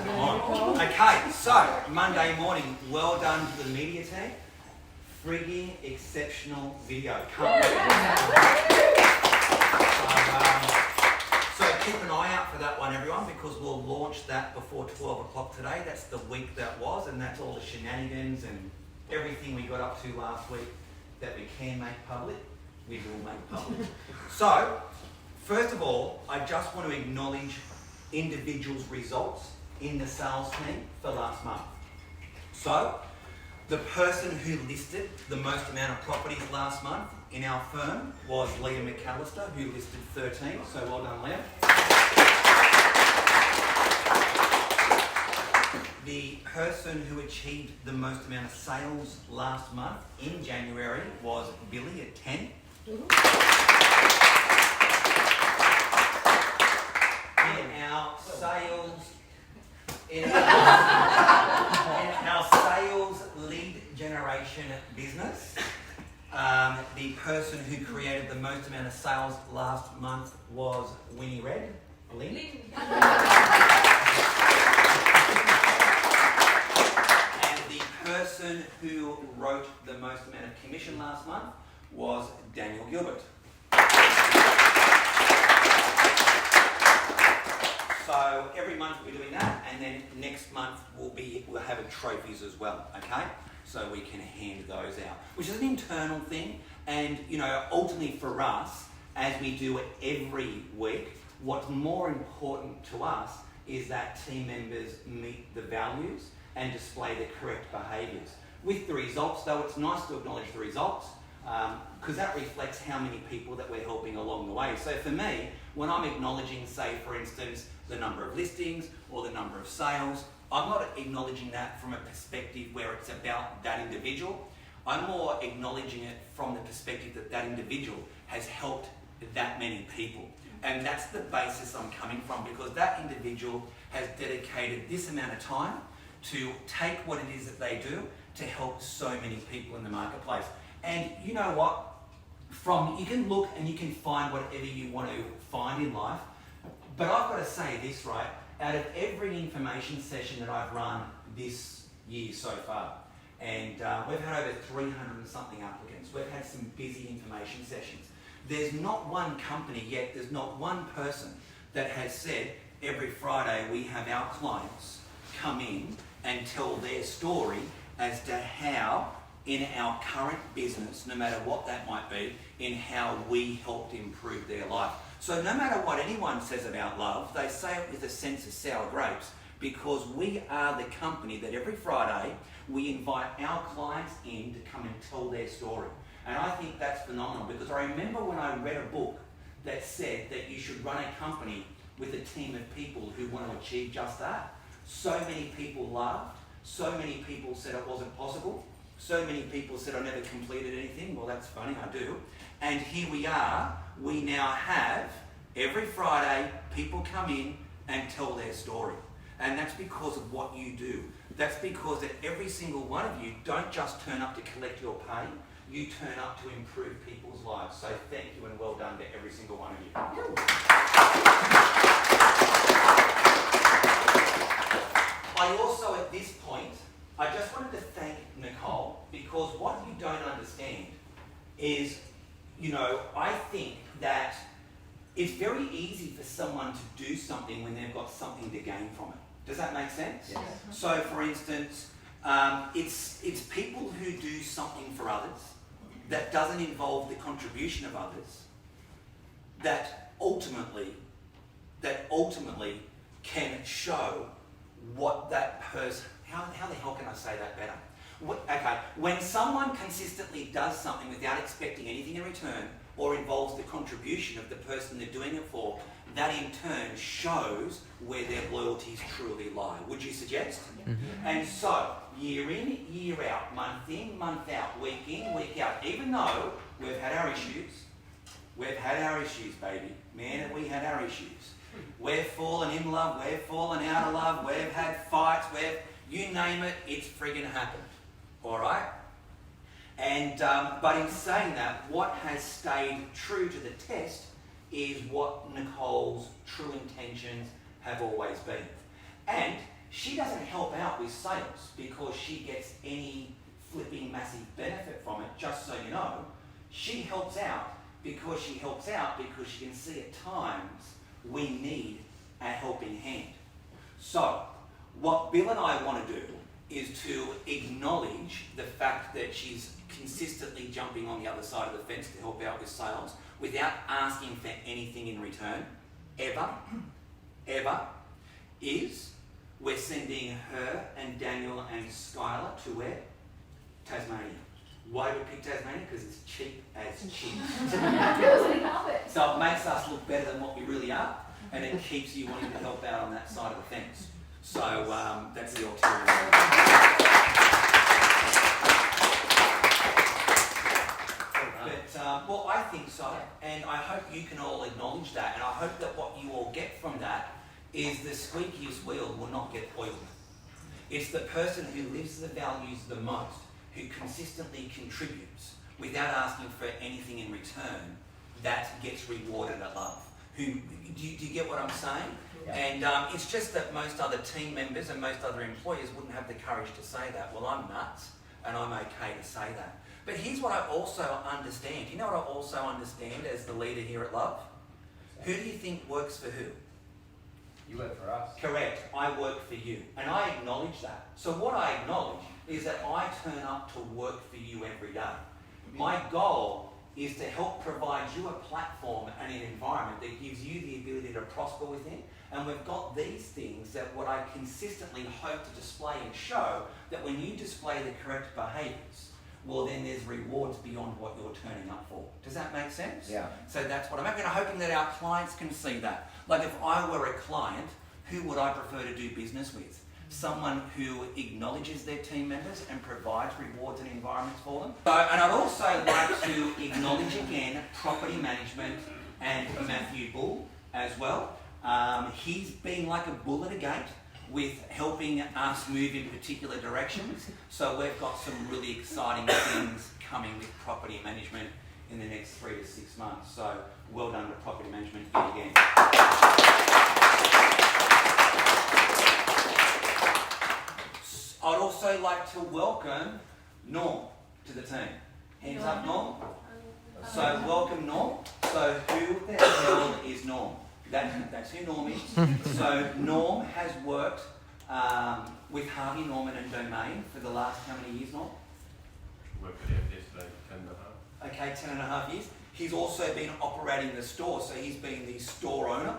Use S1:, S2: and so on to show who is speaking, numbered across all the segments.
S1: Come on. Okay, so Monday morning, well done to the media team. Frigging exceptional video. Can't wait. So keep an eye out for that one, everyone, because we'll launch that before 12 o'clock today. That's the week that was, and that's all the shenanigans and everything we got up to last week that we can make public, we will make public. So, first of all, I just want to acknowledge individuals' results in the sales team for last month. So, the person who listed the most amount of properties last month in our firm was Leah McAllister, who listed 13. So well done, Leah. The person who achieved the most amount of sales last month in January was Billy at 10. In our sales lead generation business, the person who created the most amount of sales last month was Winnie Red. Lynn. And the person who wrote the most amount of commission last month was Daniel Gilbert. So every month we're doing that, and then next month we'll have trophies as well, okay? So we can hand those out, which is an internal thing, and ultimately for us, as we do it every week, what's more important to us is that team members meet the values and display the correct behaviours. With the results, though, it's nice to acknowledge the results, because that reflects how many people that we're helping along the way. So for me, when I'm acknowledging, say, for instance, the number of listings or the number of sales, I'm not acknowledging that from a perspective where it's about that individual. I'm more acknowledging it from the perspective that that individual has helped that many people. And that's the basis I'm coming from, because that individual has dedicated this amount of time to take what it is that they do to help so many people in the marketplace. And you know what? You can look and you can find whatever you want to find in life, but I've got to say this, right? Out of every information session that I've run this year so far, and we've had over 300 and something applicants, we've had some busy information sessions. There's not one company yet, there's not one person that has said every Friday we have our clients come in and tell their story as to how in our current business, no matter what that might be, in how we helped improve their life. So no matter what anyone says about love, they say it with a sense of sour grapes, because we are the company that every Friday we invite our clients in to come and tell their story. And I think that's phenomenal, because I remember when I read a book that said that you should run a company with a team of people who want to achieve just that. So many people laughed, so many people said it wasn't possible, so many people said I never completed anything. Well, that's funny, I do. And here we are, we now have, every Friday, people come in and tell their story. And that's because of what you do. That's because that every single one of you don't just turn up to collect your pay, you turn up to improve people's lives. So thank you and well done to every single one of you. I also, at this point, I just wanted to thank Nicole, because what you don't understand is, I think that it's very easy for someone to do something when they've got something to gain from it. Does that make sense? Yes. So, for instance, it's people who do something for others that doesn't involve the contribution of others that ultimately can show what that person. How the hell can I say that better? Okay, when someone consistently does something without expecting anything in return, or involves the contribution of the person they're doing it for, that in turn shows where their loyalties truly lie. Would you suggest? Mm-hmm. And so, year in, year out, month in, month out, week in, week out, even though we've had our issues, baby. Man, have we had our issues. We've fallen in love, we've fallen out of love, we've had fights, you name it, it's friggin' happened. All right? And but in saying that, what has stayed true to the test is what Nicole's true intentions have always been. And she doesn't help out with sales because she gets any flipping massive benefit from it, just so you know. She helps out because she can see at times we need a helping hand. So, what Bill and I want to do is to acknowledge the fact that she's consistently jumping on the other side of the fence to help out with sales without asking for anything in return, ever, is we're sending her and Daniel and Skylar to where? Tasmania. Why do we pick Tasmania? Because it's cheap as cheap. So it makes us look better than what we really are, and it keeps you wanting to help out on that side of the fence. So that's the alternative. But, well, I think so, and I hope you can all acknowledge that, and I hope that what you all get from that is the squeakiest wheel will not get oiled. It's the person who lives the values the most, who consistently contributes without asking for anything in return, that gets rewarded at love. Do you get what I'm saying? Yeah. And it's just that most other team members and most other employers wouldn't have the courage to say that. Well, I'm nuts, and I'm okay to say that. But here's what I also understand. You know what I also understand as the leader here at Love? Who do you think works for who?
S2: You work for us.
S1: Correct. I work for you. And I acknowledge that. So what I acknowledge is that I turn up to work for you every day. My goal is to help provide you a platform and an environment that gives you the ability to prosper within. And we've got these things that what I consistently hope to display and show that when you display the correct behaviours, well then there's rewards beyond what you're turning up for. Does that make sense?
S2: Yeah.
S1: So that's what I'm hoping that our clients can see that. Like if I were a client, who would I prefer to do business with? Someone who acknowledges their team members and provides rewards and environments for them. So, and I'd also like to acknowledge again property management and Matthew Bull as well. He's been like a bull at a gate with helping us move in particular directions. So we've got some really exciting things coming with property management in the next 3 to 6 months. So well done to property management yet again. I'd also like to welcome Norm to the team. Hands up, Norm. So welcome, Norm. So who the hell is Norm? That's who Norm is. So Norm has worked with Harvey Norman and Domain for the last how many years, Norm?
S3: Worked for them yesterday, 10.5.
S1: Okay, 10.5 years. He's also been operating the store, so he's been the store owner.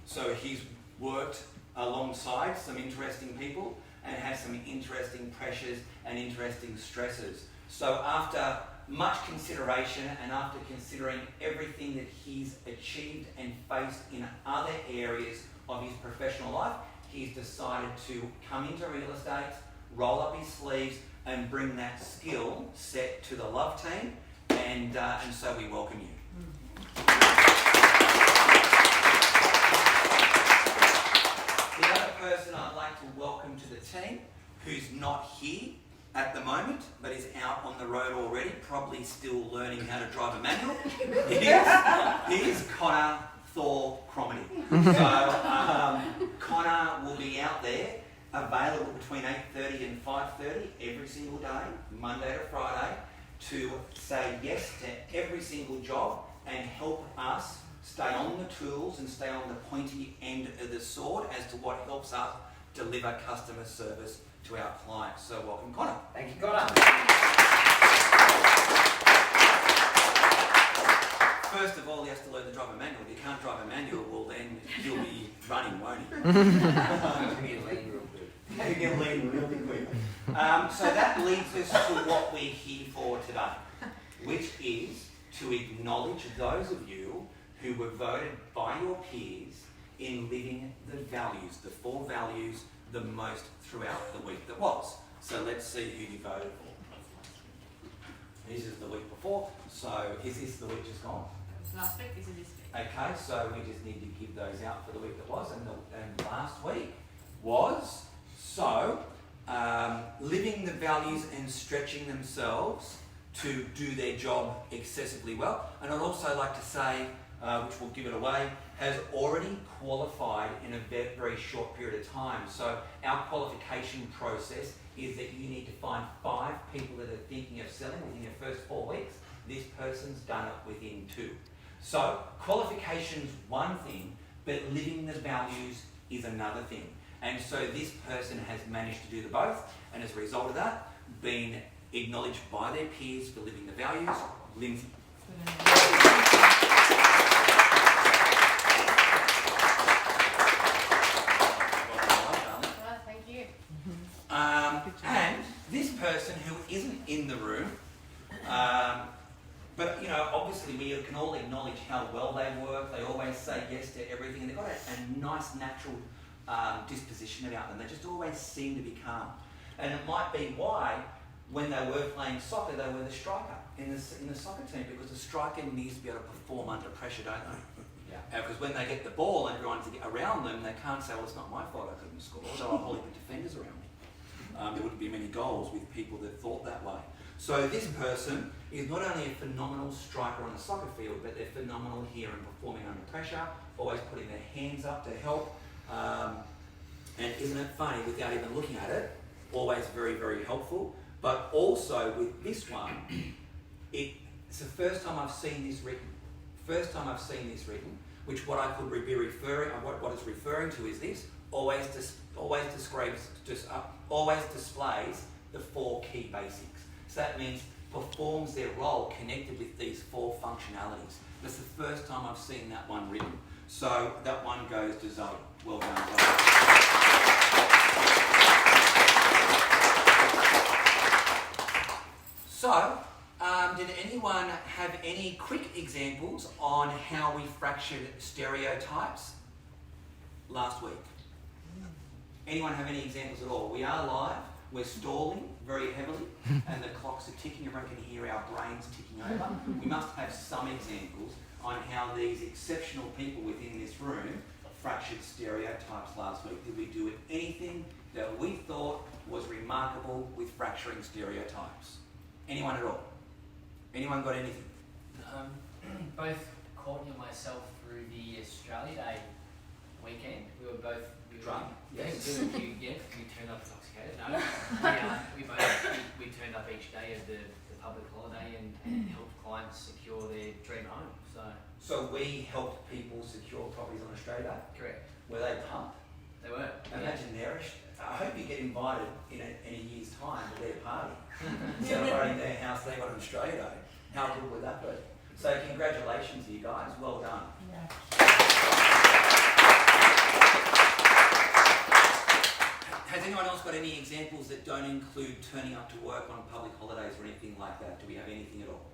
S1: So he's worked alongside some interesting people and has some interesting pressures and interesting stresses. So after much consideration and after considering everything that he's achieved and faced in other areas of his professional life, he's decided to come into real estate, roll up his sleeves and bring that skill set to the Love team, and so we welcome you. The other person I'd like to welcome to the team, who's not here at the moment, but is out on the road already, probably still learning how to drive a manual, is Connor Thor Cromarty. So Connor will be out there, available between 8:30 and 5:30 every single day, Monday to Friday, to say yes to every single job and help us stay on the tools and stay on the pointy end of the sword as to what helps us deliver customer service to our clients. So welcome, Connor.
S2: Thank you, Connor.
S1: First of all, he has to learn to drive a manual. If you can't drive a manual, well then you'll be running, won't he? You get lean really quick. So that leads us to what we're here for today, which is to acknowledge those of you who were voted by your peers in living the values, the 4 values, the most throughout the week that was. So let's see who you voted for. This is the week before, so is this the week just gone?
S4: Last week, this is this week.
S1: Okay, so we just need to give those out for the week that was, and last week was, living the values and stretching themselves to do their job excessively well. And I'd also like to say, which will give it away, has already qualified in a very, very short period of time. So our qualification process is that you need to find 5 people that are thinking of selling within your first 4 weeks. This person's done it within 2. So qualification's one thing, but living the values is another thing. And so this person has managed to do the both, and as a result of that, been acknowledged by their peers for living the values. Lindsay.
S4: Thank you.
S1: And this person who isn't in the room, but you know, obviously we can all acknowledge how well they work. They always say yes to everything, and they've got a nice natural disposition about them. They just always seem to be calm. And it might be why, when they were playing soccer, they were the striker in the soccer team, because the striker needs to be able to perform under pressure, don't they? Yeah. Because when they get the ball and everyone's around them, they can't say, well, it's not my fault I couldn't score. There are a whole heap of defenders around me. There wouldn't be many goals with people that thought that way. So this person is not only a phenomenal striker on the soccer field, but they're phenomenal here in performing under pressure, always putting their hands up to help. And isn't it funny, without even looking at it, always very, very helpful. But also with this one, it's the first time I've seen this written. Which what I could be referring, what it's referring to is this: always displays the 4 key basics. So that means performs their role connected with these 4 functionalities. That's the first time I've seen that one written. So that one goes to Zoe. Well done, Zoe. So, did anyone have any quick examples on how we fractured stereotypes last week? Anyone have any examples at all? We are live, we're stalling very heavily, and the clocks are ticking. Everyone can hear our brains ticking over. We must have some examples on how these exceptional people within this room fractured stereotypes last week. Did we do anything that we thought was remarkable with fracturing stereotypes? Anyone at all? Anyone got anything?
S2: Both Courtney and myself through the Australia Day weekend, we were both
S1: drunk. Yes.
S2: We turned up intoxicated. No, we turned up each day of the public holiday and helped clients secure their dream home.
S1: So we helped people secure properties on Australia Day?
S2: Correct.
S1: Were they pumped?
S2: They were.
S1: Imagine I hope you get invited in a year's time to their party, celebrating their house they got on Australia Day. How good would that be? So congratulations to you guys, well done.
S4: Yeah.
S1: Has anyone else got any examples that don't include turning up to work on public holidays or anything like that? Do we have anything at all?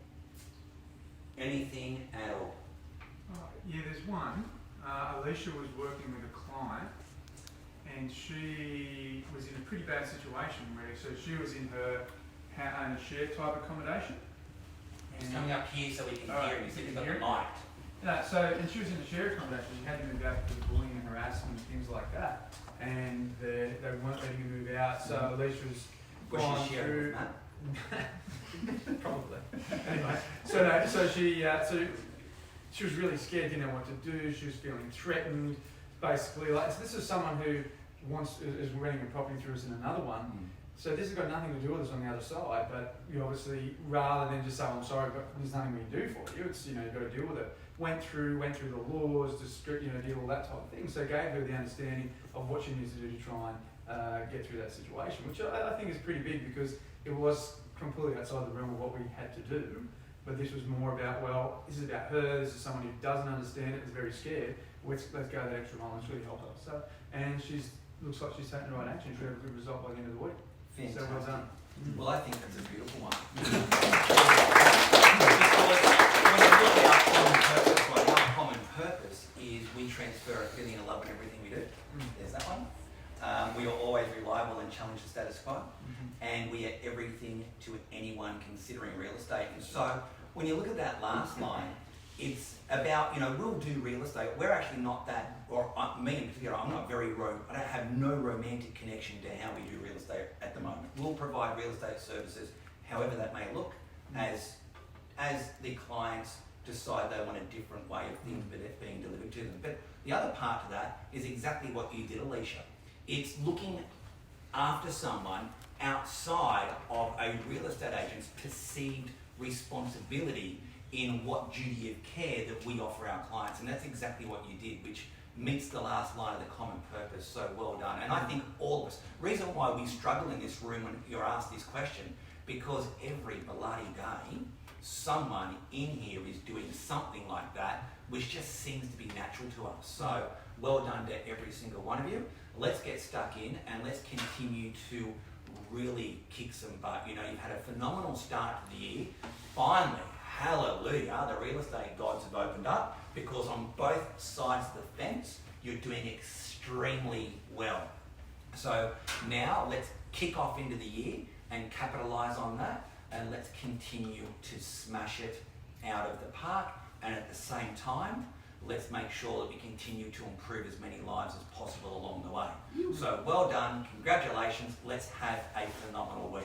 S1: Anything at all?
S5: Yeah, there's one. Alicia was working with a client, and she was in a pretty bad situation where, so she was in her owner share type accommodation.
S1: He's coming up here so we can hear him. He's got the mic.
S5: And she was in a share accommodation. She had to move out because of bullying and harassment and things like that. And they weren't letting her move out. So Alicia was
S1: she sharing with Matt?
S5: Probably. Anyway, so she was really scared, didn't know what to do. She was feeling threatened. Basically, so this is someone who is renting a property through us in another one. So this has got nothing to do with us on the other side, but you obviously, rather than just say, I'm sorry, but there's nothing we can do for you, it's, you've got to deal with it. Went through the laws, deal with that type of thing. So gave her the understanding of what she needs to do to try and get through that situation, which I think is pretty big, because it was completely outside the realm of what we had to do. But this was more about, well, this is about her, this is someone who doesn't understand it, is very scared. Let's go that extra mile and really help her. So, and looks like she's taking the right action. She had a good result by the end of the week.
S1: Fantastic.
S5: So well done.
S1: Well, I think that's a beautiful one. Because when you look at our common purpose, right, our common purpose is we transfer a feeling of love in everything we do. There's that one. We are always reliable and challenge the status quo. And we are everything to anyone considering real estate. And so when you look at that last line, it's about, we'll do real estate. We're actually not that, or me in particular, I'm not very, I don't have no romantic connection to how we do real estate at the moment. We'll provide real estate services, however that may look, as the clients decide they want a different way of things being delivered to them. But the other part to that is exactly what you did, Alicia. It's looking after someone outside of a real estate agent's perceived responsibility in what duty of care that we offer our clients. And that's exactly what you did, which meets the last line of the common purpose. So well done. And I think all of us, reason why we struggle in this room when you're asked this question, because every bloody day, someone in here is doing something like that, which just seems to be natural to us. So well done to every single one of you. Let's get stuck in and let's continue to really kick some butt. You know, you've had a phenomenal start to the year. Finally, hallelujah, the real estate gods have opened up, because on both sides of the fence, you're doing extremely well. So now let's kick off into the year and capitalise on that, and let's continue to smash it out of the park, and at the same time, let's make sure that we continue to improve as many lives as possible along the way. So well done, congratulations, let's have a phenomenal week.